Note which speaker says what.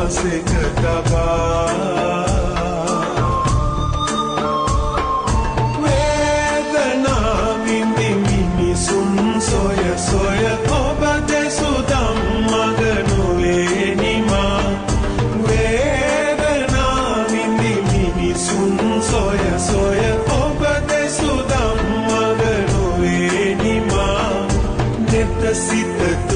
Speaker 1: පසෙක තබා වේදනාවින් මිනිසුන් සොය සොය ඔබ දෙසූ ධම්මග නොවේ නිමා වේදනාවින් මිනිසුන් සොය සොය ඔබ දෙසූ ධම්මග නොවේ නිමා නෙත සිත